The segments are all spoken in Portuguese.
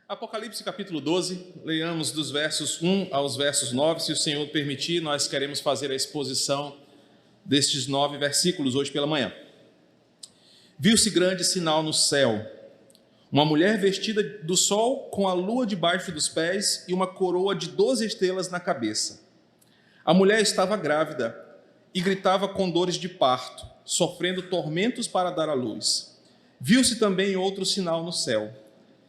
Apocalipse capítulo 12, leiamos dos versos 1 aos versos 9. Se o Senhor permitir, nós queremos fazer a exposição destes 9 versículos hoje pela manhã. Viu-se grande sinal no céu, uma mulher vestida do sol com a lua debaixo dos pés e uma coroa de 12 estrelas na cabeça. A mulher estava grávida e gritava com dores de parto, sofrendo tormentos para dar à luz. Viu-se também outro sinal no céu,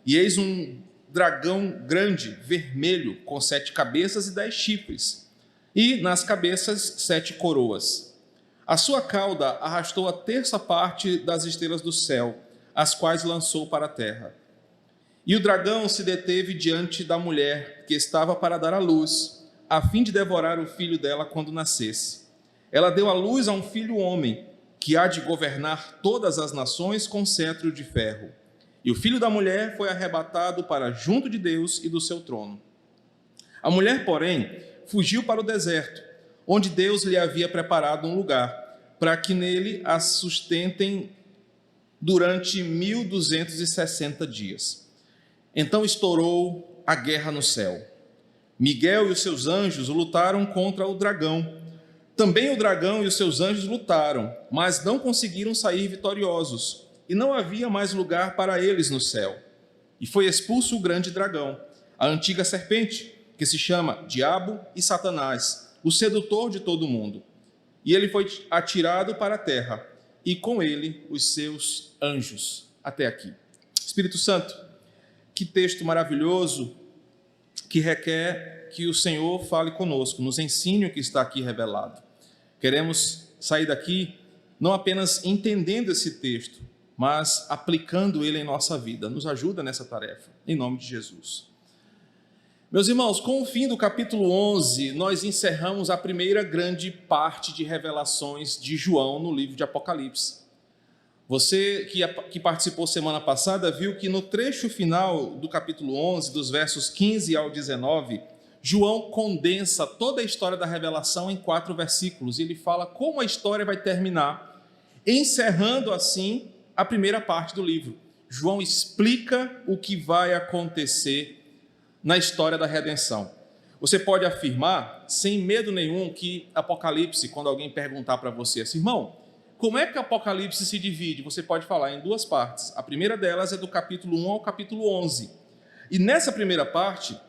e eis um dragão grande, vermelho, com 7 cabeças e 10 chifres, e nas cabeças 7 coroas. A sua cauda arrastou a terça parte das estrelas do céu, as quais lançou para a terra. E o dragão se deteve diante da mulher que estava para dar à luz, a fim de devorar o filho dela quando nascesse. Ela deu à luz a um filho homem, que há de governar todas as nações com cetro de ferro. E o filho da mulher foi arrebatado para junto de Deus e do seu trono. A mulher, porém, fugiu para o deserto, onde Deus lhe havia preparado um lugar, para que nele a sustentem durante 1260 dias. Então estourou a guerra no céu. Miguel e os seus anjos lutaram contra o dragão. Também o dragão e os seus anjos lutaram, mas não conseguiram sair vitoriosos, e não havia mais lugar para eles no céu. E foi expulso o grande dragão, a antiga serpente, que se chama Diabo e Satanás, o sedutor de todo mundo. E ele foi atirado para a terra, e com ele os seus anjos. Até aqui. Espírito Santo, que texto maravilhoso, que requer que o Senhor fale conosco, nos ensine o que está aqui revelado. Queremos sair daqui não apenas entendendo esse texto, mas aplicando ele em nossa vida. Nos ajuda nessa tarefa, em nome de Jesus. Meus irmãos, com o fim do capítulo 11, nós encerramos a primeira grande parte de revelações de João no livro de Apocalipse. Você que participou semana passada viu que no trecho final do capítulo 11, dos versos 15 ao 19, João condensa toda a história da revelação em 4 versículos. E ele fala como a história vai terminar, encerrando assim a primeira parte do livro. João explica o que vai acontecer na história da redenção. Você pode afirmar, sem medo nenhum, que Apocalipse, quando alguém perguntar para você assim, irmão, como é que Apocalipse se divide? Você pode falar em 2 partes. A primeira delas é do capítulo 1 ao capítulo 11. E nessa primeira parte,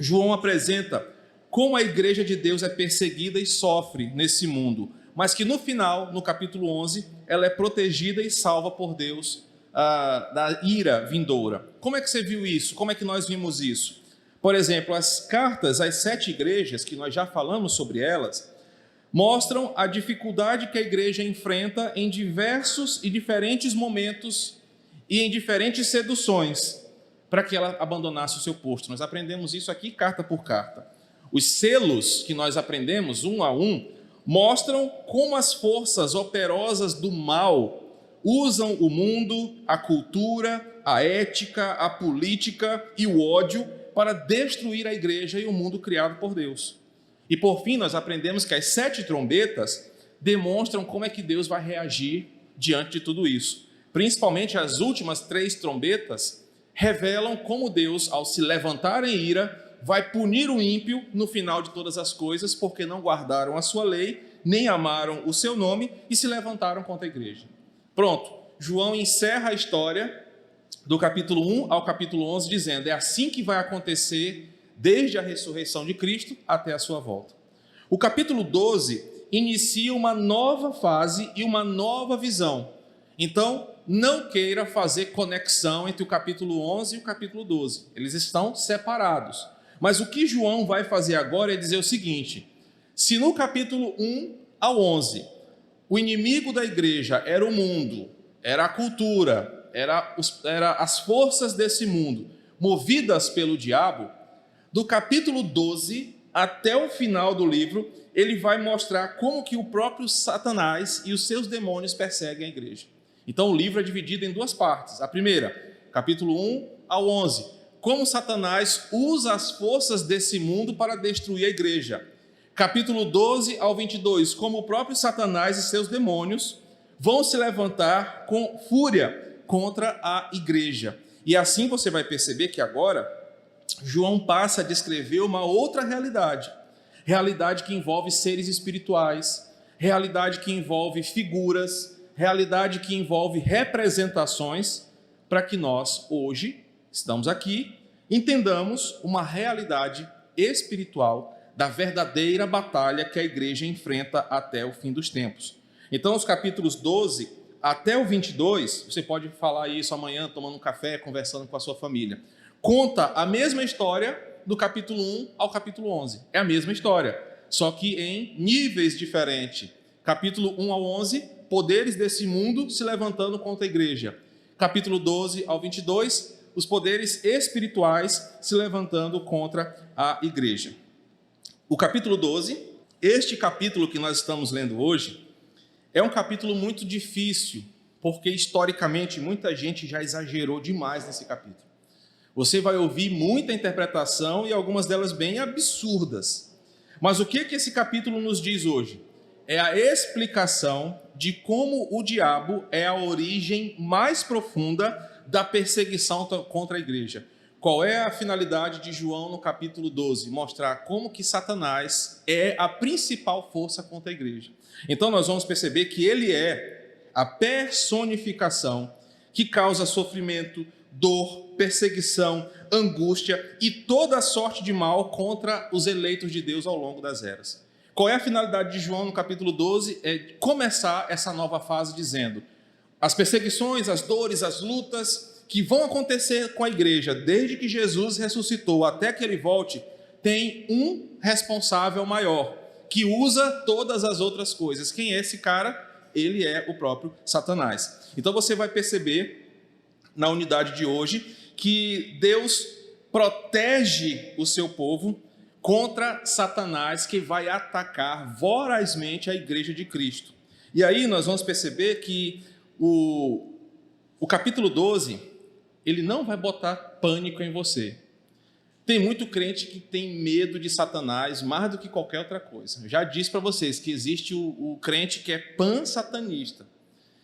João apresenta como a igreja de Deus é perseguida e sofre nesse mundo, mas que no final, no capítulo 11, ela é protegida e salva por Deus da ira vindoura. Como é que você viu isso? Como é que nós vimos isso? Por exemplo, as cartas às 7 igrejas, que nós já falamos sobre elas, mostram a dificuldade que a igreja enfrenta em diversos e diferentes momentos e em diferentes seduções para que ela abandonasse o seu posto. Nós aprendemos isso aqui carta por carta. Os selos que nós aprendemos, um a um, mostram como as forças operosas do mal usam o mundo, a cultura, a ética, a política e o ódio para destruir a igreja e o mundo criado por Deus. E por fim, nós aprendemos que as 7 trombetas demonstram como é que Deus vai reagir diante de tudo isso. Principalmente as últimas 3 trombetas revelam como Deus, ao se levantar em ira, vai punir o ímpio no final de todas as coisas, porque não guardaram a sua lei, nem amaram o seu nome e se levantaram contra a igreja. Pronto, João encerra a história do capítulo 1 ao capítulo 11, dizendo, é assim que vai acontecer desde a ressurreição de Cristo até a sua volta. O capítulo 12 inicia uma nova fase e uma nova visão. Então, não queira fazer conexão entre o capítulo 11 e o capítulo 12. Eles estão separados. Mas o que João vai fazer agora é dizer o seguinte, se no capítulo 1 ao 11, o inimigo da igreja era o mundo, era a cultura, era as forças desse mundo, movidas pelo diabo, do capítulo 12 até o final do livro, ele vai mostrar como que o próprio Satanás e os seus demônios perseguem a igreja. Então o livro é dividido em 2 partes. A primeira, capítulo 1 ao 11, como Satanás usa as forças desse mundo para destruir a igreja. Capítulo 12 ao 22, como o próprio Satanás e seus demônios vão se levantar com fúria contra a igreja. E assim você vai perceber que agora João passa a descrever uma outra realidade. Realidade que envolve seres espirituais, realidade que envolve figuras, realidade que envolve representações, para que nós, hoje, estamos aqui, entendamos uma realidade espiritual da verdadeira batalha que a igreja enfrenta até o fim dos tempos. Então, os capítulos 12 até o 22, você pode falar isso amanhã, tomando um café, conversando com a sua família. Conta a mesma história do capítulo 1 ao capítulo 11. É a mesma história, só que em níveis diferentes. Capítulo 1 ao 11, poderes desse mundo se levantando contra a igreja. Capítulo 12 ao 22, os poderes espirituais se levantando contra a igreja. O capítulo 12, este capítulo que nós estamos lendo hoje, é um capítulo muito difícil, porque historicamente muita gente já exagerou demais nesse capítulo. Você vai ouvir muita interpretação e algumas delas bem absurdas. Mas o que esse capítulo nos diz hoje? É a explicação de como o diabo é a origem mais profunda da perseguição contra a igreja. Qual é a finalidade de João no capítulo 12? Mostrar como que Satanás é a principal força contra a igreja. Então nós vamos perceber que ele é a personificação que causa sofrimento, dor, perseguição, angústia e toda sorte de mal contra os eleitos de Deus ao longo das eras. Qual é a finalidade de João no capítulo 12? É começar essa nova fase dizendo: as perseguições, as dores, as lutas que vão acontecer com a igreja desde que Jesus ressuscitou até que ele volte, tem um responsável maior, que usa todas as outras coisas. Quem é esse cara? Ele é o próprio Satanás. Então você vai perceber na unidade de hoje que Deus protege o seu povo contra Satanás, que vai atacar vorazmente a igreja de Cristo. E aí nós vamos perceber que o capítulo 12, ele não vai botar pânico em você. Tem muito crente que tem medo de Satanás mais do que qualquer outra coisa. Eu já disse para vocês que existe o crente que é pan-satanista.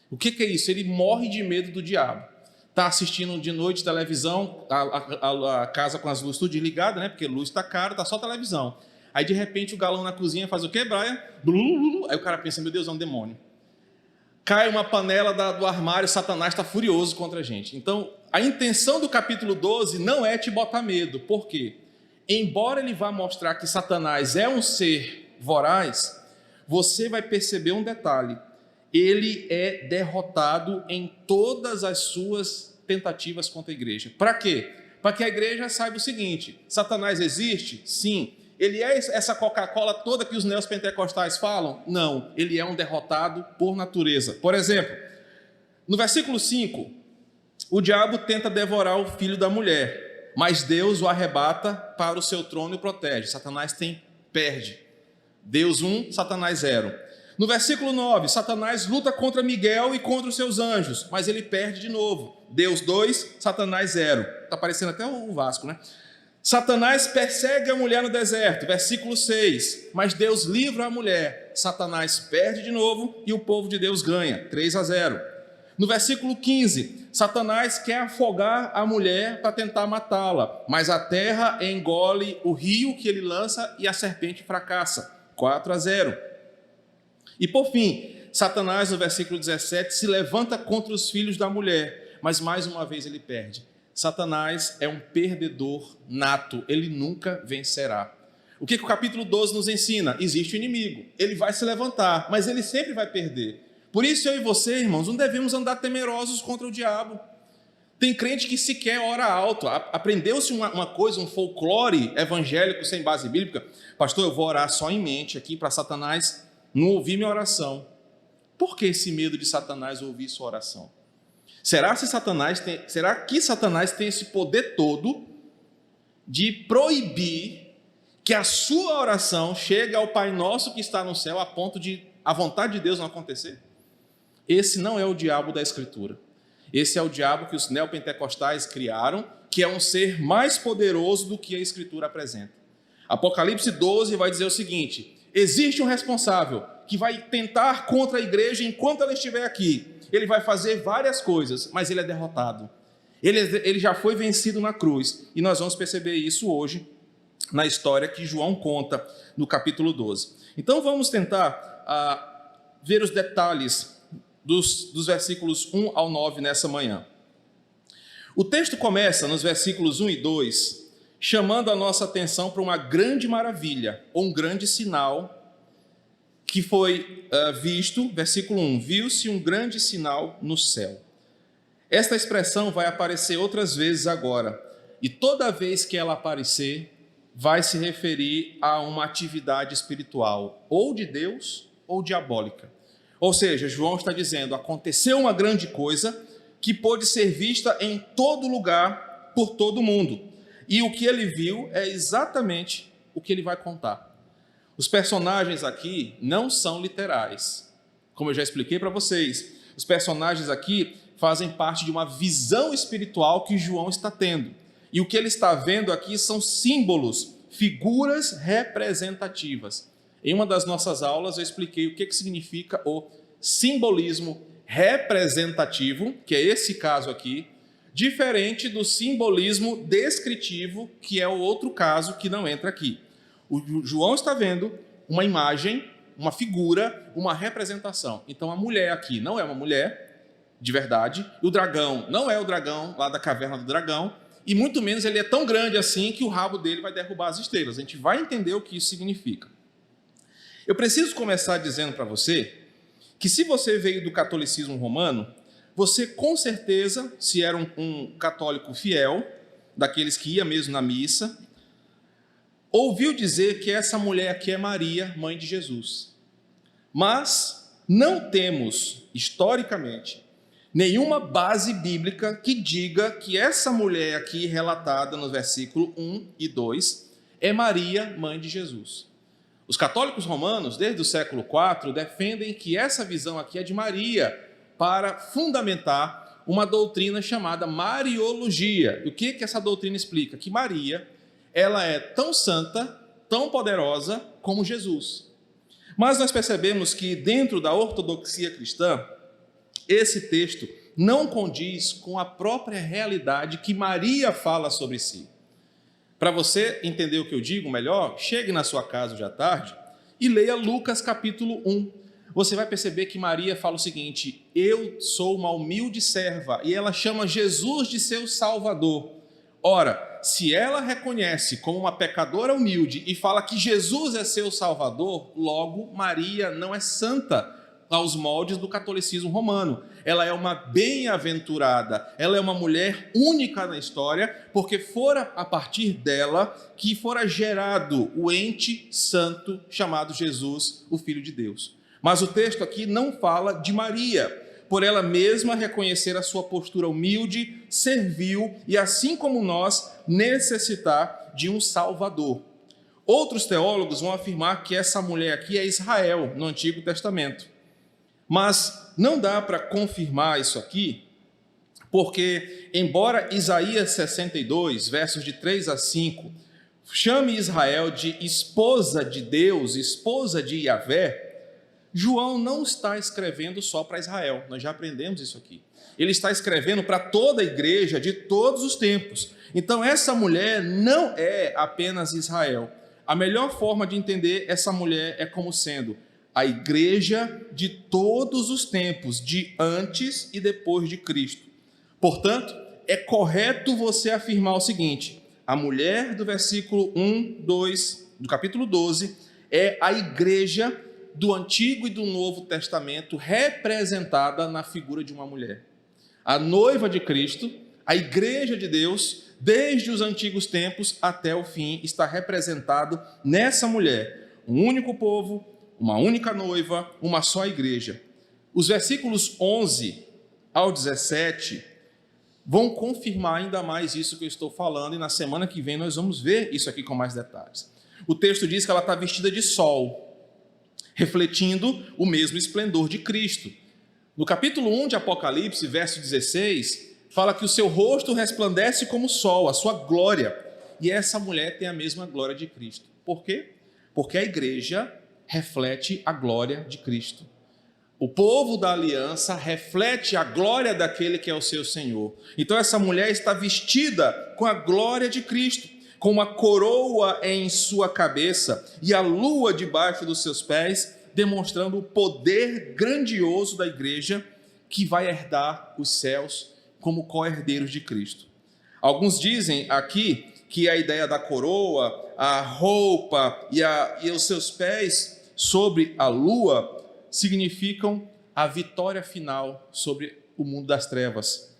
O que é isso? Ele morre de medo do diabo. Está assistindo de noite televisão, a casa com as luzes tudo desligada, né? Porque luz está caro, está só televisão. Aí de repente o galão na cozinha faz o quê, Brian? Aí o cara pensa: meu Deus, é um demônio. Cai uma panela do armário, Satanás está furioso contra a gente. Então, a intenção do capítulo 12 não é te botar medo. Por quê? Embora ele vá mostrar que Satanás é um ser voraz, você vai perceber um detalhe: ele é derrotado em todas as suas tentativas contra a igreja. Para quê? Para que a igreja saiba o seguinte: Satanás existe? Sim. Ele é essa Coca-Cola toda que os neopentecostais falam? Não. Ele é um derrotado por natureza. Por exemplo, no versículo 5, o diabo tenta devorar o filho da mulher, mas Deus o arrebata para o seu trono e protege. Satanás perde. Deus 1, Satanás 0. No versículo 9, Satanás luta contra Miguel e contra os seus anjos, mas ele perde de novo. Deus 2, Satanás 0. Está parecendo até o Vasco, né? Satanás persegue a mulher no deserto, versículo 6. Mas Deus livra a mulher. Satanás perde de novo e o povo de Deus ganha, 3-0. No versículo 15, Satanás quer afogar a mulher para tentar matá-la, mas a terra engole o rio que ele lança e a serpente fracassa, 4-0. E por fim, Satanás, no versículo 17, se levanta contra os filhos da mulher, mas mais uma vez ele perde. Satanás é um perdedor nato, ele nunca vencerá. O que o capítulo 12 nos ensina? Existe o inimigo, ele vai se levantar, mas ele sempre vai perder. Por isso eu e você, irmãos, não devemos andar temerosos contra o diabo. Tem crente que sequer ora alto, aprendeu-se uma coisa, um folclore evangélico sem base bíblica. Pastor, eu vou orar só em mente aqui para Satanás não ouvir minha oração. Por que esse medo de Satanás ouvir sua oração? Será que Satanás tem esse poder todo de proibir que a sua oração chegue ao Pai Nosso que está no céu a ponto de a vontade de Deus não acontecer? Esse não é o diabo da Escritura. Esse é o diabo que os neopentecostais criaram, que é um ser mais poderoso do que a Escritura apresenta. Apocalipse 12 vai dizer o seguinte: existe um responsável que vai tentar contra a igreja enquanto ela estiver aqui. Ele vai fazer várias coisas, mas ele é derrotado. Ele já foi vencido na cruz, e nós vamos perceber isso hoje na história que João conta no capítulo 12. Então vamos tentar ver os detalhes dos versículos 1 ao 9 nessa manhã. O texto começa nos versículos 1 e 2, chamando a nossa atenção para uma grande maravilha, ou um grande sinal que foi visto. Versículo 1, viu-se um grande sinal no céu. Esta expressão vai aparecer outras vezes agora, e toda vez que ela aparecer, vai se referir a uma atividade espiritual, ou de Deus ou diabólica. Ou seja, João está dizendo, aconteceu uma grande coisa que pôde ser vista em todo lugar, por todo mundo. E o que ele viu é exatamente o que ele vai contar. Os personagens aqui não são literais. Como eu já expliquei para vocês, os personagens aqui fazem parte de uma visão espiritual que João está tendo. E o que ele está vendo aqui são símbolos, figuras representativas. Em uma das nossas aulas eu expliquei o que significa o simbolismo representativo, que é esse caso aqui, diferente do simbolismo descritivo, que é o outro caso que não entra aqui. O João está vendo uma imagem, uma figura, uma representação. Então a mulher aqui não é uma mulher de verdade, e o dragão não é o dragão lá da caverna do dragão, e muito menos ele é tão grande assim que o rabo dele vai derrubar as estrelas. A gente vai entender o que isso significa. Eu preciso começar dizendo para você que se você veio do catolicismo romano, você com certeza, se era um católico fiel, daqueles que ia mesmo na missa, ouviu dizer que essa mulher aqui é Maria, mãe de Jesus. Mas não temos, historicamente, nenhuma base bíblica que diga que essa mulher aqui relatada no versículo 1 e 2 é Maria, mãe de Jesus. Os católicos romanos, desde o século IV, defendem que essa visão aqui é de Maria para fundamentar uma doutrina chamada Mariologia. E o que essa doutrina explica? Que Maria, ela é tão santa, tão poderosa como Jesus. Mas nós percebemos que dentro da ortodoxia cristã, esse texto não condiz com a própria realidade que Maria fala sobre si. Para você entender o que eu digo melhor, chegue na sua casa hoje à tarde e leia Lucas capítulo 1. Você vai perceber que Maria fala o seguinte: eu sou uma humilde serva, e ela chama Jesus de seu Salvador. Ora, se ela reconhece como uma pecadora humilde e fala que Jesus é seu Salvador, logo Maria não é santa aos moldes do catolicismo romano. Ela é uma bem-aventurada, ela é uma mulher única na história, porque fora a partir dela que fora gerado o ente santo chamado Jesus, o Filho de Deus. Mas o texto aqui não fala de Maria, por ela mesma reconhecer a sua postura humilde, servil e, assim como nós, necessitar de um Salvador. Outros teólogos vão afirmar que essa mulher aqui é Israel, no Antigo Testamento. Mas não dá para confirmar isso aqui, porque, embora Isaías 62, versos de 3 a 5, chame Israel de esposa de Deus, esposa de Yahvé, João não está escrevendo só para Israel, nós já aprendemos isso aqui. Ele está escrevendo para toda a igreja de todos os tempos. Então essa mulher não é apenas Israel. A melhor forma de entender essa mulher é como sendo a igreja de todos os tempos, de antes e depois de Cristo. Portanto, é correto você afirmar o seguinte: a mulher do versículo 1, 2, do capítulo 12, é a igreja do Antigo e do Novo Testamento representada na figura de uma mulher. A noiva de Cristo, a igreja de Deus, desde os antigos tempos até o fim, está representado nessa mulher. Um único povo, uma única noiva, uma só igreja. Os versículos 11 ao 17 vão confirmar ainda mais isso que eu estou falando, e na semana que vem nós vamos ver isso aqui com mais detalhes. O texto diz que ela está vestida de sol, refletindo o mesmo esplendor de Cristo. No capítulo 1 de Apocalipse, verso 16, fala que o seu rosto resplandece como o sol, a sua glória, e essa mulher tem a mesma glória de Cristo. Por quê? Porque a igreja reflete a glória de Cristo. O povo da aliança reflete a glória daquele que é o seu Senhor. Então essa mulher está vestida com a glória de Cristo, com uma coroa em sua cabeça e a lua debaixo dos seus pés, demonstrando o poder grandioso da igreja que vai herdar os céus como co-herdeiros de Cristo. Alguns dizem aqui que a ideia da coroa, a roupa e os seus pés sobre a lua significam a vitória final sobre o mundo das trevas.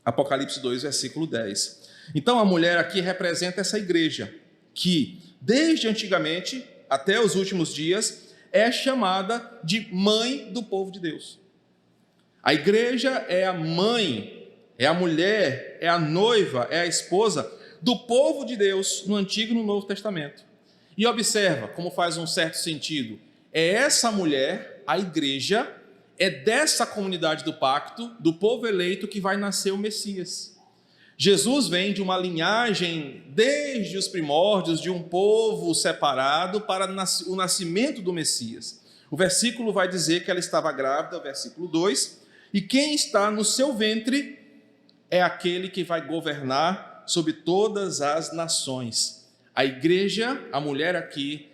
Apocalipse 2, versículo 10. Então a mulher aqui representa essa igreja que, desde antigamente até os últimos dias, é chamada de mãe do povo de Deus. A igreja é a mãe, é a mulher, é a noiva, é a esposa do povo de Deus no Antigo e no Novo Testamento. E observa como faz um certo sentido. É essa mulher, a igreja, é dessa comunidade do pacto, do povo eleito, que vai nascer o Messias. Jesus vem de uma linhagem, desde os primórdios, de um povo separado para o nascimento do Messias. O versículo vai dizer que ela estava grávida, o versículo 2, e quem está no seu ventre é aquele que vai governar sobre todas as nações. A igreja, a mulher aqui,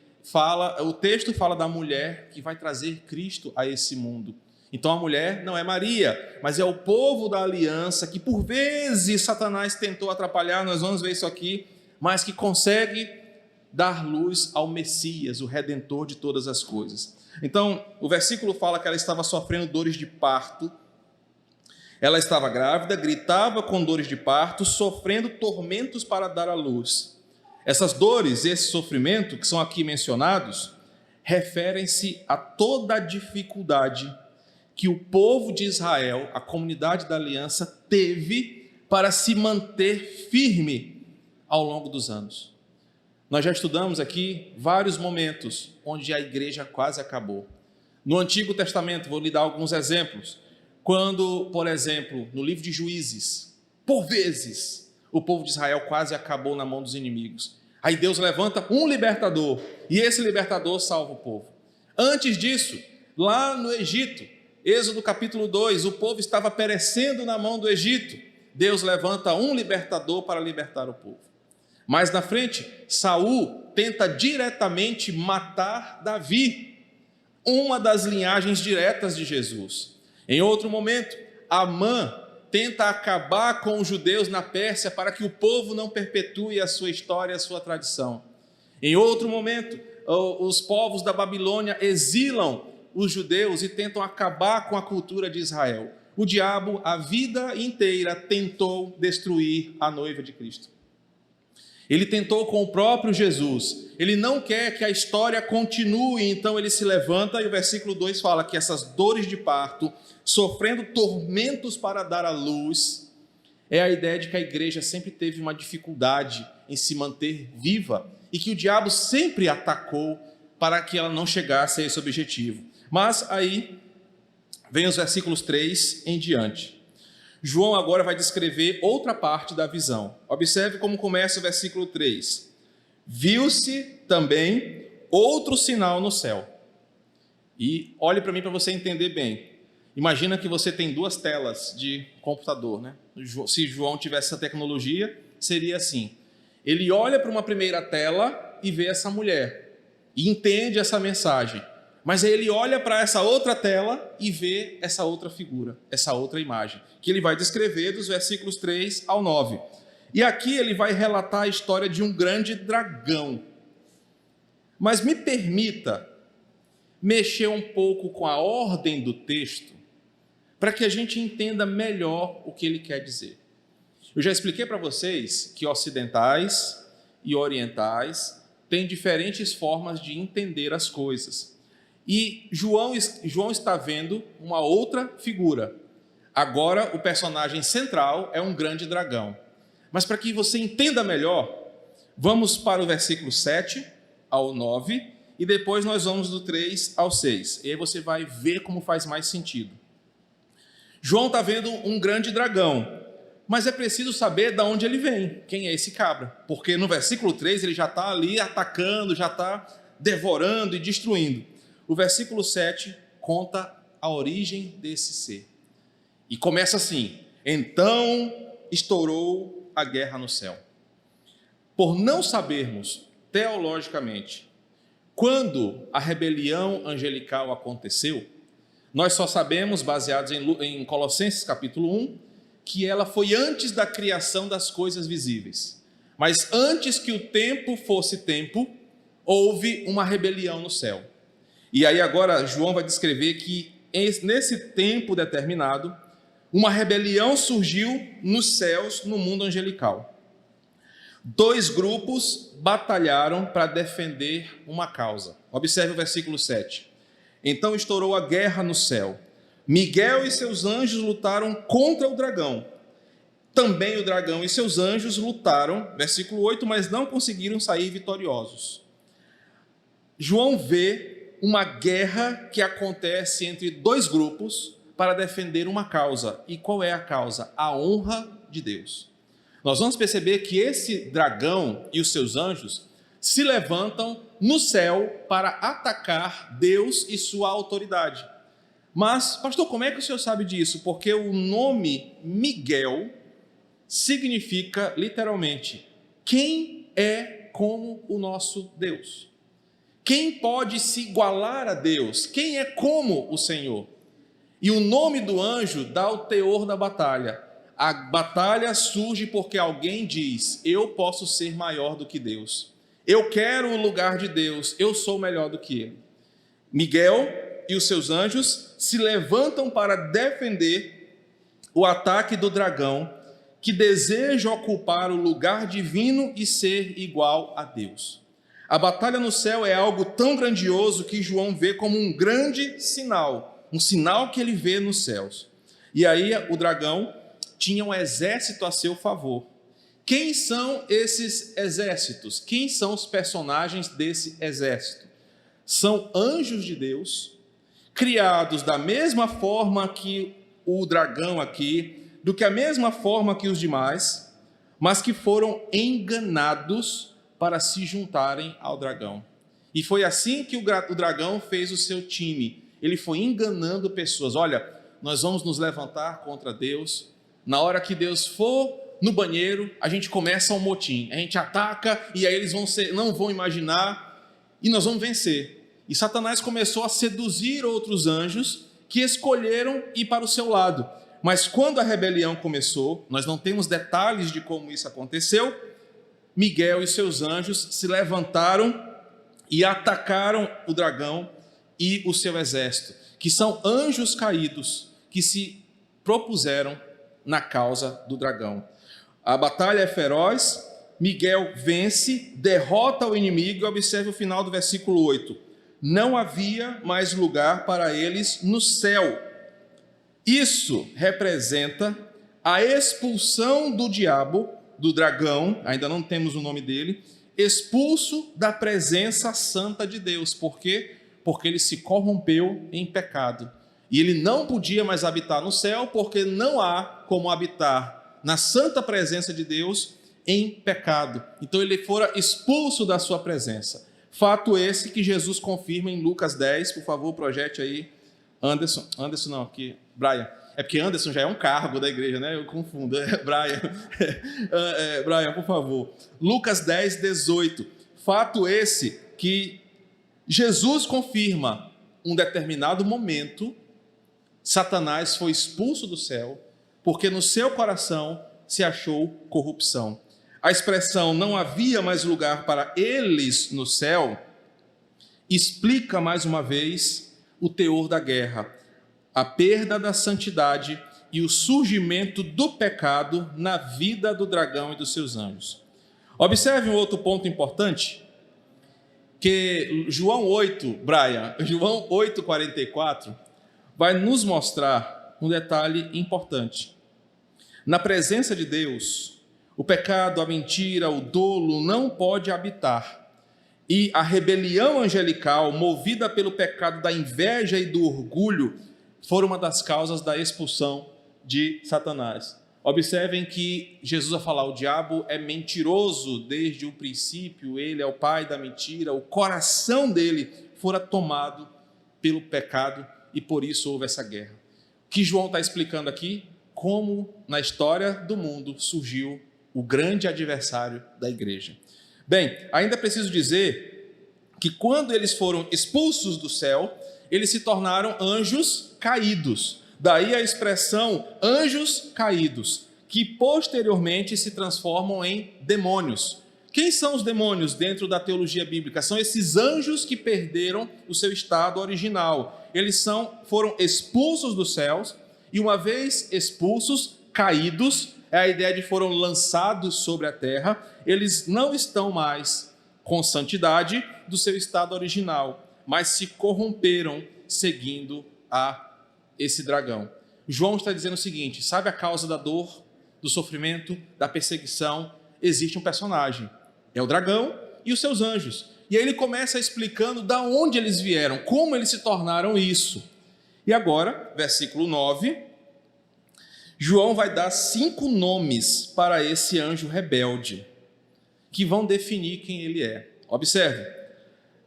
o texto fala da mulher que vai trazer Cristo a esse mundo. Então a mulher não é Maria, mas é o povo da aliança que por vezes Satanás tentou atrapalhar, nós vamos ver isso aqui, mas que consegue dar luz ao Messias, o Redentor de todas as coisas. Então o versículo fala que ela estava sofrendo dores de parto, ela estava grávida, gritava com dores de parto, sofrendo tormentos para dar à luz. Essas dores, esse sofrimento que são aqui mencionados, referem-se a toda a dificuldade que o povo de Israel, a comunidade da aliança, teve para se manter firme ao longo dos anos. Nós já estudamos aqui vários momentos onde a igreja quase acabou. No Antigo Testamento, vou lhe dar alguns exemplos. Quando, por exemplo, no livro de Juízes, por vezes, o povo de Israel quase acabou na mão dos inimigos. Aí Deus levanta um libertador, e esse libertador salva o povo. Antes disso, lá no Egito, Êxodo capítulo 2, o povo estava perecendo na mão do Egito. Deus levanta um libertador para libertar o povo. Mais na frente, Saul tenta diretamente matar Davi, uma das linhagens diretas de Jesus. Em outro momento, Amã tenta acabar com os judeus na Pérsia para que o povo não perpetue a sua história, a sua tradição. Em outro momento, os povos da Babilônia exilam os judeus e tentam acabar com a cultura de Israel. O diabo, a vida inteira, tentou destruir a noiva de Cristo. Ele tentou com o próprio Jesus. Ele não quer que a história continue, então ele se levanta e o versículo 2 fala que essas dores de parto, sofrendo tormentos para dar à luz, é a ideia de que a igreja sempre teve uma dificuldade em se manter viva e que o diabo sempre atacou para que ela não chegasse a esse objetivo. Mas aí vem os versículos 3 em diante. João agora vai descrever outra parte da visão. Observe como começa o versículo 3. Viu-se também outro sinal no céu. E olhe para mim para você entender bem. Imagina que você tem duas telas de computador, né? Se João tivesse essa tecnologia, seria assim. Ele olha para uma primeira tela e vê essa mulher. E entende essa mensagem. Mas aí ele olha para essa outra tela e vê essa outra figura, essa outra imagem, que ele vai descrever dos versículos 3 ao 9. E aqui ele vai relatar a história de um grande dragão. Mas me permita mexer um pouco com a ordem do texto, para que a gente entenda melhor o que ele quer dizer. Eu já expliquei para vocês que ocidentais e orientais têm diferentes formas de entender as coisas. E João está vendo uma outra figura. Agora o personagem central é um grande dragão. Mas para que você entenda melhor, vamos para o versículo 7 ao 9 e depois nós vamos do 3 ao 6. E aí você vai ver como faz mais sentido. João está vendo um grande dragão, mas é preciso saber de onde ele vem, quem é esse cabra. Porque no versículo 3 ele já está ali atacando, já está devorando e destruindo. O versículo 7 conta a origem desse ser. E começa assim: então estourou a guerra no céu. Por não sabermos, teologicamente, quando a rebelião angelical aconteceu, nós só sabemos, baseados em Colossenses capítulo 1, que ela foi antes da criação das coisas visíveis. Mas antes que o tempo fosse tempo, houve uma rebelião no céu. E aí agora João vai descrever que nesse tempo determinado, uma rebelião surgiu nos céus, no mundo angelical. 2 grupos batalharam para defender uma causa. Observe o versículo 7. Então estourou a guerra no céu. Miguel e seus anjos lutaram contra o dragão. Também o dragão e seus anjos lutaram, versículo 8, mas não conseguiram sair vitoriosos. João vê uma guerra que acontece entre 2 grupos para defender uma causa. E qual é a causa? A honra de Deus. Nós vamos perceber que esse dragão e os seus anjos se levantam no céu para atacar Deus e sua autoridade. Mas, pastor, como é que o senhor sabe disso? Porque o nome Miguel significa, literalmente, quem é como o nosso Deus? Quem pode se igualar a Deus? Quem é como o Senhor? E o nome do anjo dá o teor da batalha. A batalha surge porque alguém diz: eu posso ser maior do que Deus. Eu quero o lugar de Deus, eu sou melhor do que ele. Miguel e os seus anjos se levantam para defender o ataque do dragão, que deseja ocupar o lugar divino e ser igual a Deus. A batalha no céu é algo tão grandioso que João vê como um grande sinal, um sinal que ele vê nos céus. E aí o dragão tinha um exército a seu favor. Quem são esses exércitos? Quem são os personagens desse exército? São anjos de Deus, criados da mesma forma que o dragão aqui, do que a mesma forma que os demais, mas que foram enganados para se juntarem ao dragão. E foi assim que o dragão fez o seu time. Ele foi enganando pessoas. Olha, nós vamos nos levantar contra Deus. Na hora que Deus for no banheiro, a gente começa um motim. A gente ataca e aí eles não vão imaginar e nós vamos vencer. E Satanás começou a seduzir outros anjos que escolheram ir para o seu lado. Mas quando a rebelião começou, nós não temos detalhes de como isso aconteceu, Miguel e seus anjos se levantaram e atacaram o dragão e o seu exército, que são anjos caídos que se propuseram na causa do dragão. A batalha é feroz, Miguel vence, derrota o inimigo, e observe o final do versículo 8. Não havia mais lugar para eles no céu. Isso representa a expulsão do diabo, do dragão, ainda não temos o nome dele, expulso da presença santa de Deus. Por quê? Porque ele se corrompeu em pecado. E ele não podia mais habitar no céu, porque não há como habitar na santa presença de Deus em pecado. Então ele fora expulso da sua presença. Fato esse que Jesus confirma em Lucas 10, por favor, projete aí, Anderson não, aqui, Brian. É porque Anderson já é um cargo da igreja, né? Eu confundo, Brian. Brian, por favor. Lucas 10, 18. Fato esse que Jesus confirma um determinado momento, Satanás foi expulso do céu, porque no seu coração se achou corrupção. A expressão não havia mais lugar para eles no céu explica mais uma vez o teor da guerra, a perda da santidade e o surgimento do pecado na vida do dragão e dos seus anjos. Observe um outro ponto importante, que João 8:44, vai nos mostrar um detalhe importante. Na presença de Deus, o pecado, a mentira, o dolo não pode habitar. E a rebelião angelical, movida pelo pecado da inveja e do orgulho, foram uma das causas da expulsão de Satanás. Observem que Jesus vai falar: o diabo é mentiroso desde o princípio, ele é o pai da mentira, o coração dele fora tomado pelo pecado e por isso houve essa guerra. O que João está explicando aqui? Como na história do mundo surgiu o grande adversário da igreja. Bem, ainda preciso dizer que quando eles foram expulsos do céu, eles se tornaram anjos caídos. Daí a expressão anjos caídos, que posteriormente se transformam em demônios. Quem são os demônios dentro da teologia bíblica? São esses anjos que perderam o seu estado original. Eles foram expulsos dos céus e, uma vez expulsos, caídos, é a ideia de foram lançados sobre a terra, eles não estão mais com santidade do seu estado original, mas se corromperam seguindo esse dragão. João está dizendo o seguinte: sabe a causa da dor, do sofrimento, da perseguição? Existe um personagem, é o dragão e os seus anjos. E aí ele começa explicando de onde eles vieram, como eles se tornaram isso. E agora, versículo 9, João vai dar 5 nomes para esse anjo rebelde, que vão definir quem ele é. Observe.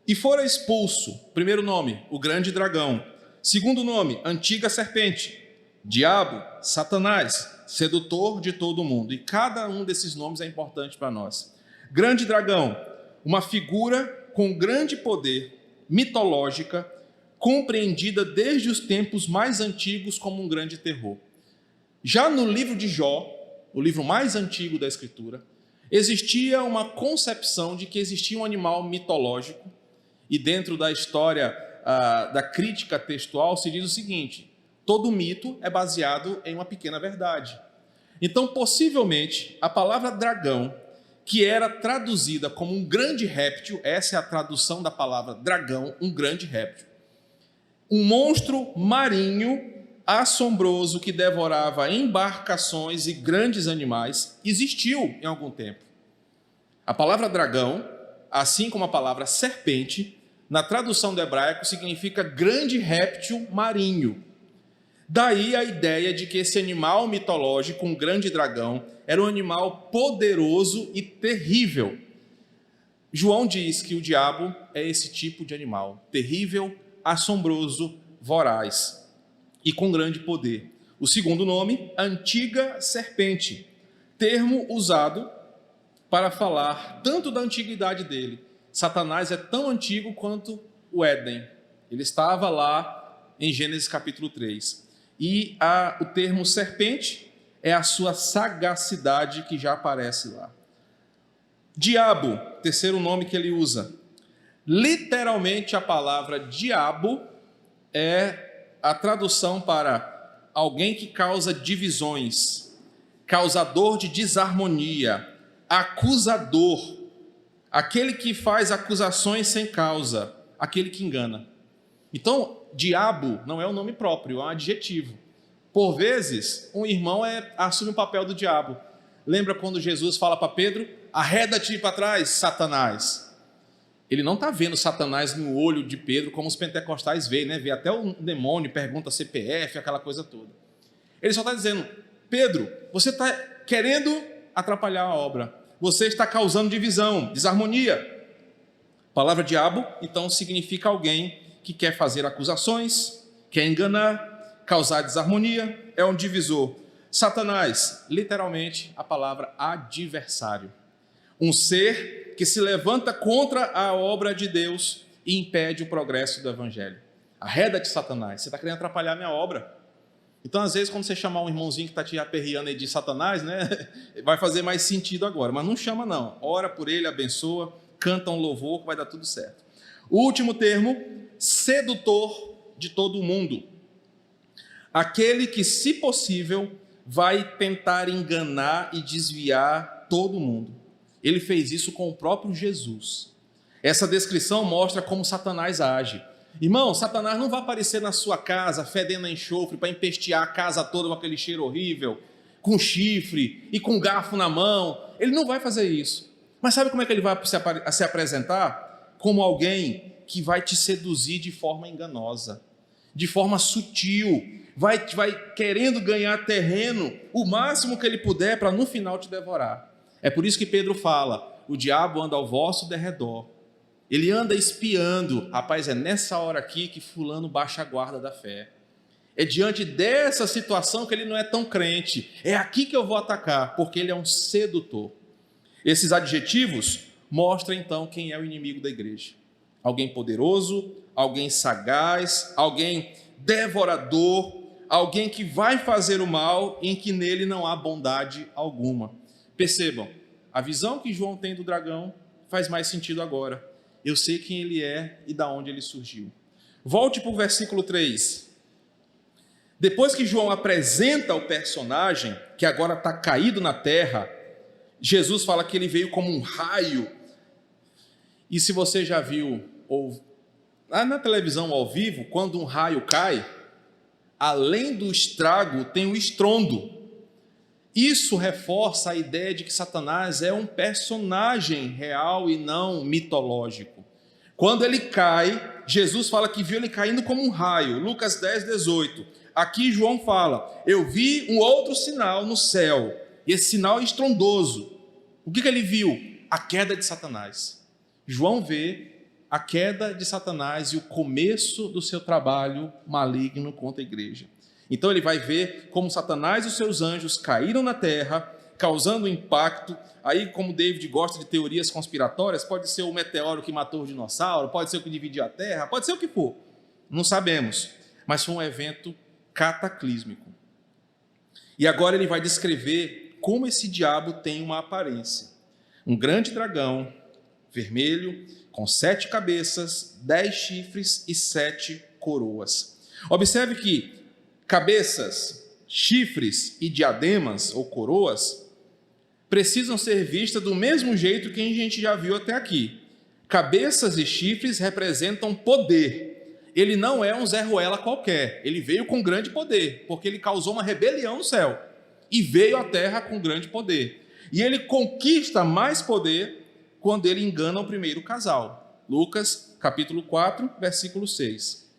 E fora expulso, primeiro nome, o grande dragão. Segundo nome, antiga serpente. Diabo, Satanás, sedutor de todo mundo. E cada um desses nomes é importante para nós. Grande dragão, uma figura com grande poder, mitológica, compreendida desde os tempos mais antigos como um grande terror. Já no livro de Jó, o livro mais antigo da Escritura, existia uma concepção de que existia um animal mitológico, e dentro da história da crítica textual se diz o seguinte: todo mito é baseado em uma pequena verdade. Então, possivelmente, a palavra dragão, que era traduzida como um grande réptil, essa é a tradução da palavra dragão, um grande réptil, um monstro marinho assombroso que devorava embarcações e grandes animais, existiu em algum tempo. A palavra dragão, assim como a palavra serpente, na tradução do hebraico significa grande réptil marinho. Daí a ideia de que esse animal mitológico, um grande dragão, era um animal poderoso e terrível. João diz que o diabo é esse tipo de animal, terrível, assombroso, voraz e com grande poder. O segundo nome, antiga serpente, termo usado para falar tanto da antiguidade dele. Satanás é tão antigo quanto o Éden. Ele estava lá em Gênesis capítulo 3. E o termo serpente é a sua sagacidade que já aparece lá. Diabo, terceiro nome que ele usa. Literalmente a palavra diabo é a tradução para alguém que causa divisões, causador de desarmonia, acusador, aquele que faz acusações sem causa, aquele que engana. Então, diabo não é um nome próprio, é um adjetivo. Por vezes, um irmão assume o papel do diabo. Lembra quando Jesus fala para Pedro: arreda-te para trás, Satanás. Ele não está vendo Satanás no olho de Pedro como os pentecostais veem, né? Vê até o demônio, pergunta CPF, aquela coisa toda. Ele só está dizendo: Pedro, você está querendo atrapalhar a obra. Você está causando divisão, desarmonia. A palavra diabo, então, significa alguém que quer fazer acusações, quer enganar, causar desarmonia, é um divisor. Satanás, literalmente, a palavra adversário. Um ser que se levanta contra a obra de Deus e impede o progresso do evangelho. Arreda-te, Satanás, você está querendo atrapalhar a minha obra. Então, às vezes, quando você chamar um irmãozinho que está te aperreando aí de Satanás, né, vai fazer mais sentido agora, mas não chama não. Ora por ele, abençoa, canta um louvor, que vai dar tudo certo. O último termo, sedutor de todo mundo. Aquele que, se possível, vai tentar enganar e desviar todo mundo. Ele fez isso com o próprio Jesus. Essa descrição mostra como Satanás age. Irmão, Satanás não vai aparecer na sua casa fedendo a enxofre para empestear a casa toda com aquele cheiro horrível, com chifre e com garfo na mão. Ele não vai fazer isso. Mas sabe como é que ele vai se apresentar? Como alguém que vai te seduzir de forma enganosa, de forma sutil, vai querendo ganhar terreno o máximo que ele puder para no final te devorar. É por isso que Pedro fala: o diabo anda ao vosso derredor, Ele anda espiando. Rapaz, é nessa hora aqui que fulano baixa a guarda da fé. É diante dessa situação que ele não é tão crente. É aqui que eu vou atacar, porque ele é um sedutor. Esses adjetivos mostram então quem é o inimigo da igreja. Alguém poderoso, alguém sagaz, alguém devorador, alguém que vai fazer o mal em que nele não há bondade alguma. Percebam, a visão que João tem do dragão faz mais sentido agora. Eu sei quem ele é e de onde ele surgiu. Volte para o versículo 3. Depois que João apresenta o personagem, que agora está caído na terra, Jesus fala que ele veio como um raio. E se você já viu, ou na televisão ao vivo, quando um raio cai, além do estrago, tem o estrondo. Isso reforça a ideia de que Satanás é um personagem real e não mitológico. Quando ele cai, Jesus fala que viu ele caindo como um raio. Lucas 10, 18. Aqui João fala, eu vi um outro sinal no céu. E esse sinal é estrondoso. O que ele viu? A queda de Satanás. João vê a queda de Satanás e o começo do seu trabalho maligno contra a igreja. Então ele vai ver como Satanás e os seus anjos caíram na terra, causando impacto. Aí, como David gosta de teorias conspiratórias, pode ser o meteoro que matou o dinossauro, pode ser o que dividiu a terra, pode ser o que for. Não sabemos, mas foi um evento cataclísmico. E agora ele vai descrever como esse diabo tem uma aparência. Um grande dragão, vermelho, com 7 cabeças, 10 chifres e 7 coroas. Observe que cabeças, chifres e diademas ou coroas precisam ser vistas do mesmo jeito que a gente já viu até aqui. Cabeças e chifres representam poder. Ele não é um Zé Ruela qualquer, ele veio com grande poder, porque ele causou uma rebelião no céu e veio à terra com grande poder. E ele conquista mais poder quando ele engana o primeiro casal. Lucas, capítulo 4, versículo 6.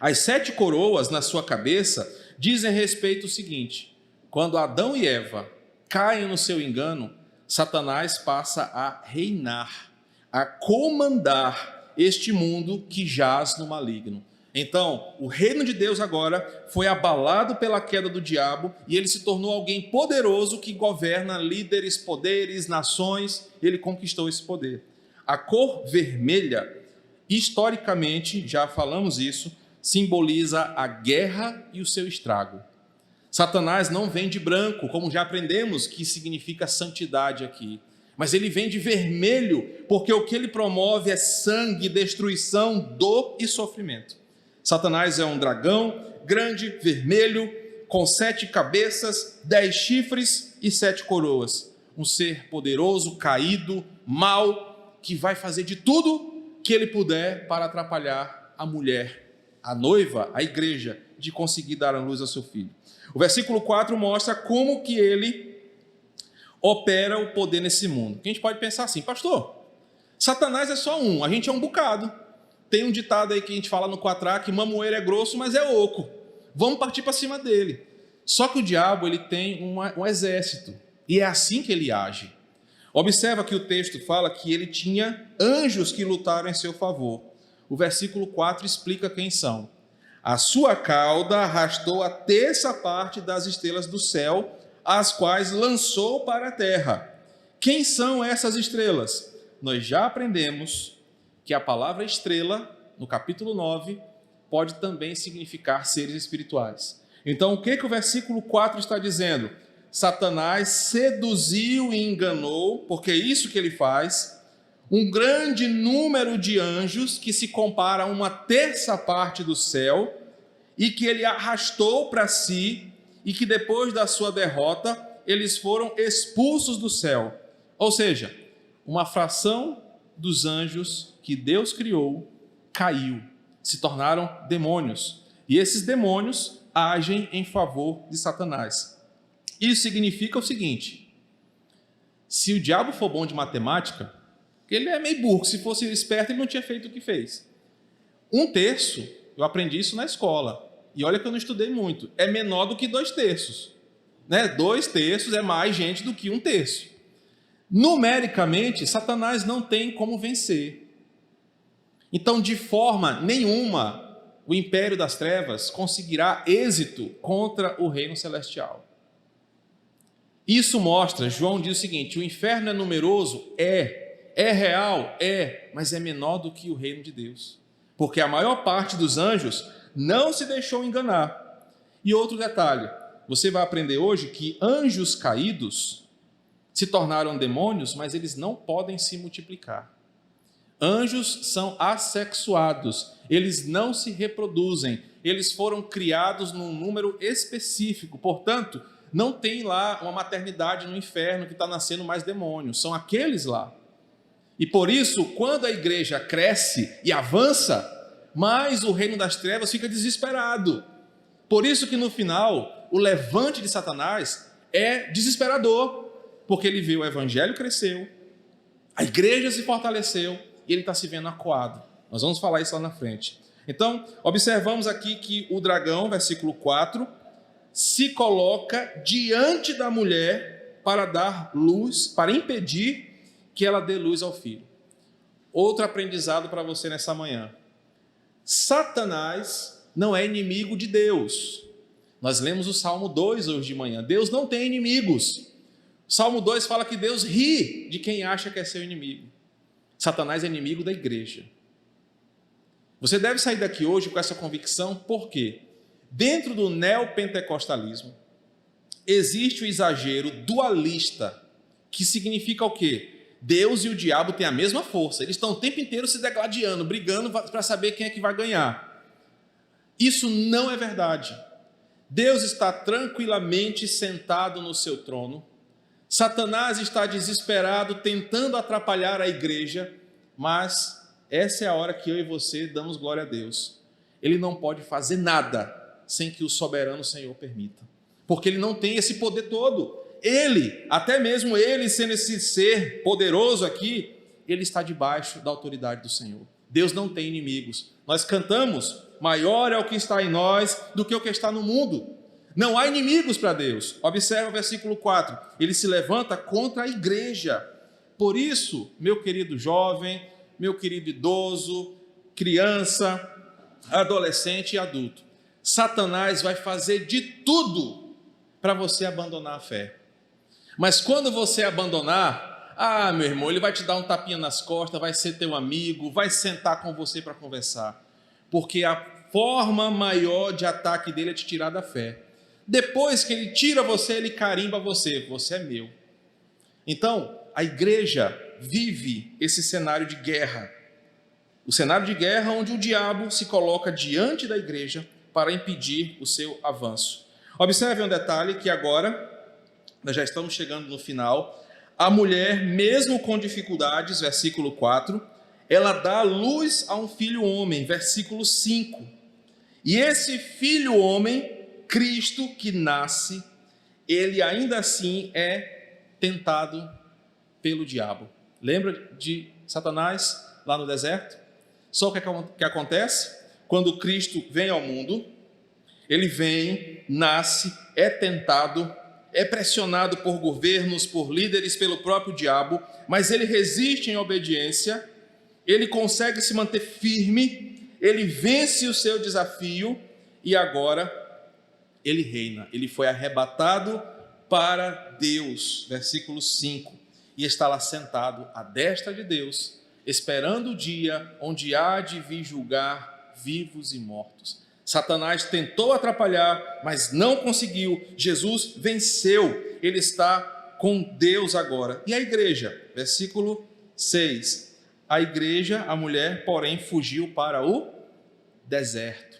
As 7 coroas na sua cabeça dizem respeito ao seguinte: quando Adão e Eva caem no seu engano, Satanás passa a reinar, a comandar este mundo que jaz no maligno. Então, o reino de Deus agora foi abalado pela queda do diabo e ele se tornou alguém poderoso que governa líderes, poderes, nações. Ele conquistou esse poder. A cor vermelha, historicamente, já falamos isso, simboliza a guerra e o seu estrago. Satanás não vem de branco, como já aprendemos que significa santidade aqui, mas ele vem de vermelho, porque o que ele promove é sangue, destruição, dor e sofrimento. Satanás é um dragão grande, vermelho, com 7 cabeças, 10 chifres e 7 coroas. Um ser poderoso, caído, mau, que vai fazer de tudo que ele puder para atrapalhar a mulher, a noiva, a igreja, de conseguir dar a luz ao seu filho. O versículo 4 mostra como que ele opera o poder nesse mundo. A gente pode pensar assim, pastor, Satanás é só um, a gente é um bocado. Tem um ditado aí que a gente fala no Quatrá, que mamoeiro é grosso, mas é oco. Vamos partir para cima dele. Só que o diabo ele tem um exército, e é assim que ele age. Observa que o texto fala que ele tinha anjos que lutaram em seu favor. O versículo 4 explica quem são. A sua cauda arrastou a 1/3 parte das estrelas do céu, as quais lançou para a terra. Quem são essas estrelas? Nós já aprendemos que a palavra estrela, no capítulo 9, pode também significar seres espirituais. Então, o que o versículo 4 está dizendo? Satanás seduziu e enganou, porque é isso que ele faz, um grande número de anjos que se compara a 1/3 parte do céu e que ele arrastou para si e que depois da sua derrota eles foram expulsos do céu. Ou seja, uma fração dos anjos que Deus criou caiu, se tornaram demônios. E esses demônios agem em favor de Satanás. Isso significa o seguinte: se o diabo for bom de matemática, ele é meio burro, se fosse esperto ele não tinha feito o que fez. 1/3, eu aprendi isso na escola, e olha que eu não estudei muito, é menor do que 2/3. 2/3 é mais gente do que 1/3. Numericamente, Satanás não tem como vencer. Então, de forma nenhuma, o império das trevas conseguirá êxito contra o reino celestial. Isso mostra, João diz o seguinte: o inferno é numeroso? É real? Mas é menor do que o reino de Deus. Porque a maior parte dos anjos não se deixou enganar. E outro detalhe, você vai aprender hoje que anjos caídos se tornaram demônios, mas eles não podem se multiplicar. Anjos são assexuados, eles não se reproduzem, eles foram criados num número específico, portanto, não tem lá uma maternidade no inferno que está nascendo mais demônios, são aqueles lá. E por isso, quando a igreja cresce e avança, mais o reino das trevas fica desesperado. Por isso que no final, o levante de Satanás é desesperador, porque ele vê o evangelho cresceu, a igreja se fortaleceu e ele está se vendo acuado. Nós vamos falar isso lá na frente. Então, observamos aqui que o dragão, versículo 4, se coloca diante da mulher para dar luz, para impedir que ela dê luz ao filho. Outro aprendizado para você nessa manhã. Satanás não é inimigo de Deus. Nós lemos o Salmo 2 hoje de manhã. Deus não tem inimigos. O Salmo 2 fala que Deus ri de quem acha que é seu inimigo. Satanás é inimigo da igreja. Você deve sair daqui hoje com essa convicção, por quê? Dentro do neopentecostalismo, existe o exagero dualista, que significa o quê? Deus e o diabo têm a mesma força, eles estão o tempo inteiro se degladiando, brigando para saber quem é que vai ganhar. Isso não é verdade. Deus está tranquilamente sentado no seu trono, Satanás está desesperado, tentando atrapalhar a igreja, mas essa é a hora que eu e você damos glória a Deus. Ele não pode fazer nada sem que o soberano Senhor permita, porque ele não tem esse poder todo. Ele, até mesmo ele sendo esse ser poderoso aqui, ele está debaixo da autoridade do Senhor. Deus não tem inimigos. Nós cantamos, maior é o que está em nós do que o que está no mundo. Não há inimigos para Deus. Observa o versículo 4. Ele se levanta contra a igreja. Por isso, meu querido jovem, meu querido idoso, criança, adolescente e adulto, Satanás vai fazer de tudo para você abandonar a fé. Mas quando você abandonar, meu irmão, ele vai te dar um tapinha nas costas, vai ser teu amigo, vai sentar com você para conversar. Porque a forma maior de ataque dele é te tirar da fé. Depois que ele tira você, ele carimba você. Você é meu. Então, a igreja vive esse cenário de guerra. O cenário de guerra onde o diabo se coloca diante da igreja para impedir o seu avanço. Observe um detalhe que agora, nós já estamos chegando no final, a mulher, mesmo com dificuldades, versículo 4, ela dá luz a um filho homem, versículo 5. E esse filho homem, Cristo que nasce, ele ainda assim é tentado pelo diabo. Lembra de Satanás lá no deserto? Só o que acontece? Quando Cristo vem ao mundo, ele vem, nasce, é tentado, é pressionado por governos, por líderes, pelo próprio diabo, mas ele resiste em obediência, ele consegue se manter firme, ele vence o seu desafio e agora ele reina. Ele foi arrebatado para Deus, versículo 5, e está lá sentado à destra de Deus, esperando o dia onde há de vir julgar vivos e mortos. Satanás tentou atrapalhar, mas não conseguiu. Jesus venceu, ele está com Deus agora. E a igreja? Versículo 6. A igreja, a mulher, porém, fugiu para o deserto.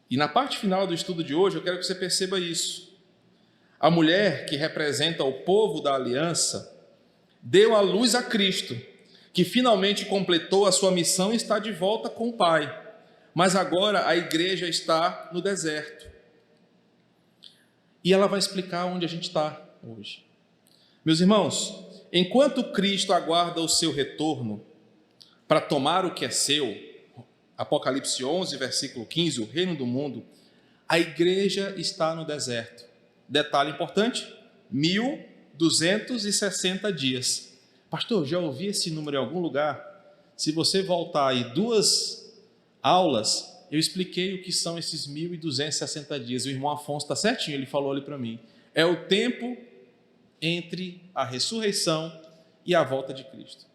E na parte final do estudo de hoje, eu quero que você perceba isso. A mulher, que representa o povo da aliança, deu à luz a Cristo, que finalmente completou a sua missão e está de volta com o Pai. Mas agora a igreja está no deserto. E ela vai explicar onde a gente está hoje. Meus irmãos, enquanto Cristo aguarda o seu retorno para tomar o que é seu, Apocalipse 11, versículo 15, o reino do mundo, a igreja está no deserto. Detalhe importante, 1260 dias. Pastor, já ouvi esse número em algum lugar? se você voltar aí 2 aulas, eu expliquei o que são esses 1.260 dias. O irmão Afonso está certinho, ele falou ali para mim. É o tempo entre a ressurreição e a volta de Cristo.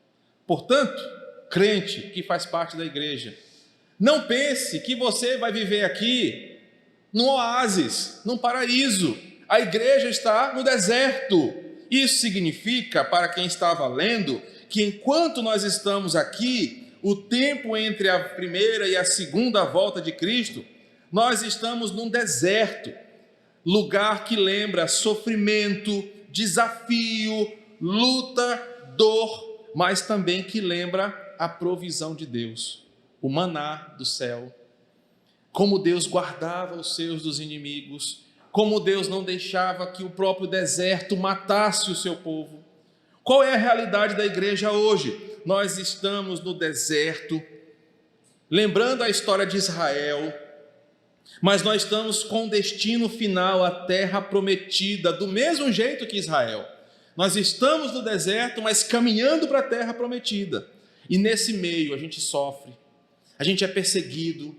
Portanto, crente que faz parte da igreja, não pense que você vai viver aqui num oásis, num paraíso. A igreja está no deserto. Isso significa, para quem estava lendo, que enquanto nós estamos aqui, o tempo entre a primeira e a segunda volta de Cristo, nós estamos num deserto, lugar que lembra sofrimento, desafio, luta, dor, mas também que lembra a provisão de Deus, o maná do céu, como Deus guardava os seus dos inimigos, como Deus não deixava que o próprio deserto matasse o seu povo. Qual é a realidade da igreja hoje? Nós estamos no deserto, lembrando a história de Israel, mas nós estamos com destino final, a terra prometida, do mesmo jeito que Israel. Nós estamos no deserto, mas caminhando para a terra prometida. E nesse meio a gente sofre, a gente é perseguido,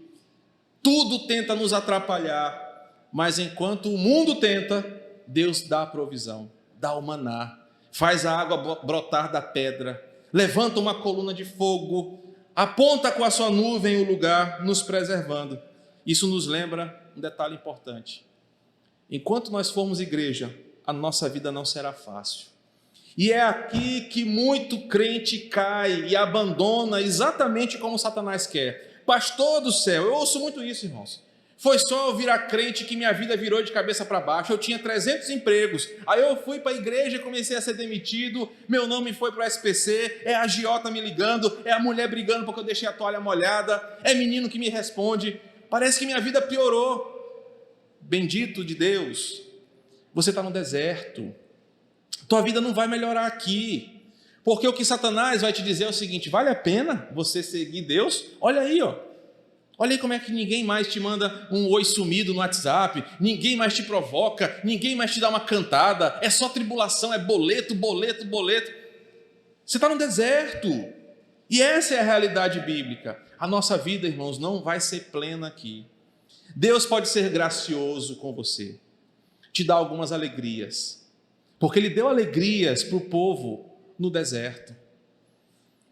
tudo tenta nos atrapalhar, mas enquanto o mundo tenta, Deus dá a provisão, dá o maná, faz a água brotar da pedra, levanta uma coluna de fogo, aponta com a sua nuvem o lugar, nos preservando. Isso nos lembra um detalhe importante. Enquanto nós formos igreja, a nossa vida não será fácil. E é aqui que muito crente cai e abandona exatamente como Satanás quer. Pastor do céu, eu ouço muito isso, irmãos. Foi só eu virar crente que minha vida virou de cabeça para baixo. Eu tinha 300 empregos. Aí eu fui para a igreja e comecei a ser demitido. Meu nome foi para o SPC. É a agiota me ligando. É a mulher brigando porque eu deixei a toalha molhada. É menino que me responde. Parece que minha vida piorou. Bendito de Deus. Você está no deserto. Tua vida não vai melhorar aqui. Porque o que Satanás vai te dizer é o seguinte: vale a pena você seguir Deus? Olha aí, ó. Olha aí como é que ninguém mais te manda um oi sumido no WhatsApp, ninguém mais te provoca, ninguém mais te dá uma cantada, é só tribulação, é boleto, boleto, boleto. Você está no deserto. E essa é a realidade bíblica. A nossa vida, irmãos, não vai ser plena aqui. Deus pode ser gracioso com você, te dar algumas alegrias, porque Ele deu alegrias para o povo no deserto.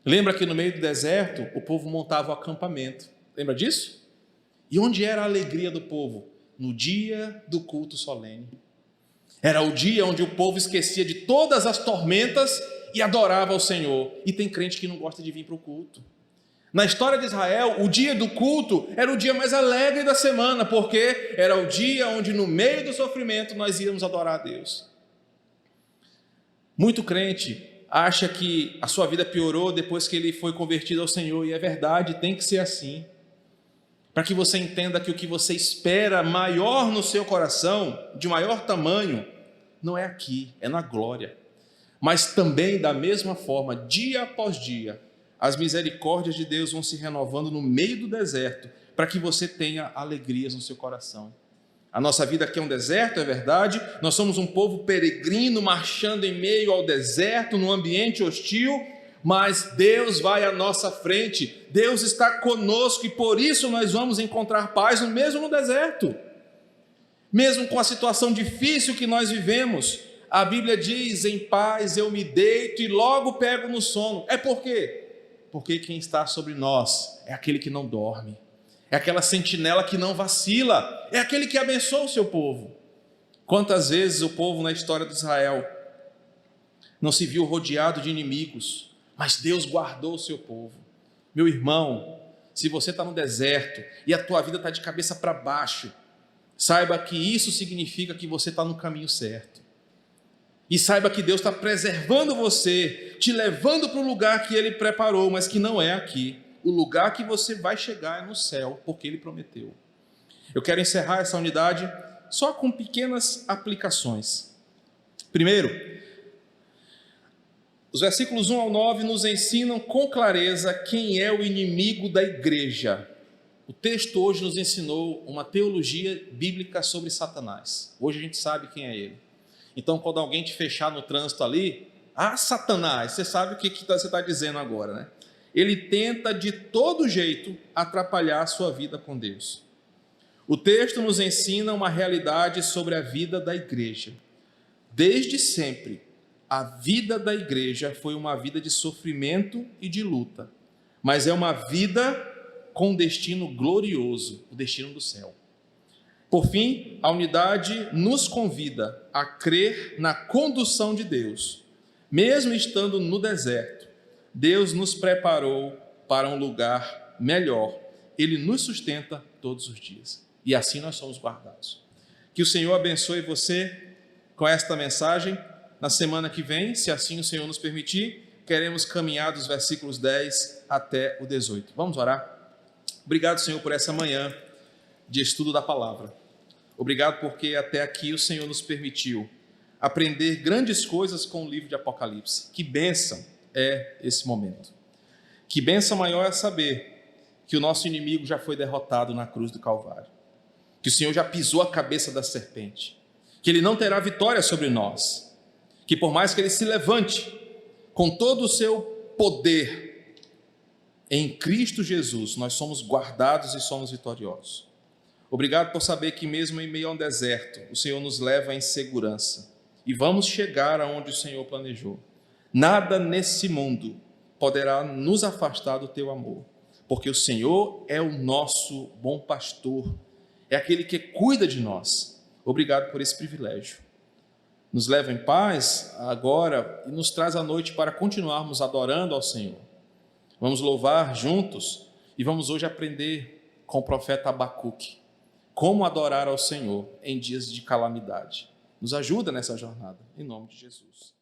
Lembra que no meio do deserto o povo montava o acampamento. Lembra disso? E onde era a alegria do povo? No dia do culto solene. Era o dia onde o povo esquecia de todas as tormentas e adorava ao Senhor. E tem crente que não gosta de vir para o culto. Na história de Israel, o dia do culto era o dia mais alegre da semana, porque era o dia onde no meio do sofrimento nós íamos adorar a Deus. Muito crente acha que a sua vida piorou depois que ele foi convertido ao Senhor, e é verdade, tem que ser assim. Para que você entenda que o que você espera maior no seu coração, de maior tamanho, não é aqui, é na glória. Mas também, da mesma forma, dia após dia, as misericórdias de Deus vão se renovando no meio do deserto, para que você tenha alegrias no seu coração. A nossa vida aqui é um deserto, é verdade, nós somos um povo peregrino, marchando em meio ao deserto, num ambiente hostil, mas Deus vai à nossa frente, Deus está conosco, e por isso nós vamos encontrar paz mesmo no deserto. Mesmo com a situação difícil que nós vivemos, a Bíblia diz: em paz eu me deito e logo pego no sono. É por quê? Porque quem está sobre nós é aquele que não dorme, é aquela sentinela que não vacila, é aquele que abençoa o seu povo. Quantas vezes o povo na história de Israel não se viu rodeado de inimigos, mas Deus guardou o seu povo. Meu irmão, se você está no deserto e a tua vida está de cabeça para baixo, saiba que isso significa que você está no caminho certo. E saiba que Deus está preservando você, te levando para o lugar que Ele preparou, mas que não é aqui. O lugar que você vai chegar é no céu, porque Ele prometeu. Eu quero encerrar essa unidade só com pequenas aplicações. Primeiro, os versículos 1 ao 9 nos ensinam com clareza quem é o inimigo da igreja. O texto hoje nos ensinou uma teologia bíblica sobre Satanás. Hoje a gente sabe quem é ele. Então, quando alguém te fechar no trânsito ali, Satanás, você sabe o que você está dizendo agora, né? ele tenta de todo jeito atrapalhar a sua vida com Deus. O texto nos ensina uma realidade sobre a vida da igreja. Desde sempre, a vida da igreja foi uma vida de sofrimento e de luta, mas é uma vida com um destino glorioso, o destino do céu. Por fim, a unidade nos convida a crer na condução de Deus. Mesmo estando no deserto, Deus nos preparou para um lugar melhor. Ele nos sustenta todos os dias. E assim nós somos guardados. Que o Senhor abençoe você com esta mensagem. Na semana que vem, se assim o Senhor nos permitir, queremos caminhar dos versículos 10 até o 18. Vamos orar? Obrigado, Senhor, por essa manhã de estudo da palavra. Obrigado porque até aqui o Senhor nos permitiu aprender grandes coisas com o livro de Apocalipse. Que bênção é esse momento. Que bênção maior é saber que o nosso inimigo já foi derrotado na cruz do Calvário. Que o Senhor já pisou a cabeça da serpente. Que ele não terá vitória sobre nós. Que por mais que ele se levante com todo o seu poder, em Cristo Jesus nós somos guardados e somos vitoriosos. Obrigado por saber que mesmo em meio a um deserto, o Senhor nos leva em segurança. E vamos chegar aonde o Senhor planejou. Nada nesse mundo poderá nos afastar do teu amor. Porque o Senhor é o nosso bom pastor. É aquele que cuida de nós. Obrigado por esse privilégio. Nos leva em paz agora e nos traz a noite para continuarmos adorando ao Senhor. Vamos louvar juntos e vamos hoje aprender com o profeta Abacuque como adorar ao Senhor em dias de calamidade. Nos ajuda nessa jornada, em nome de Jesus.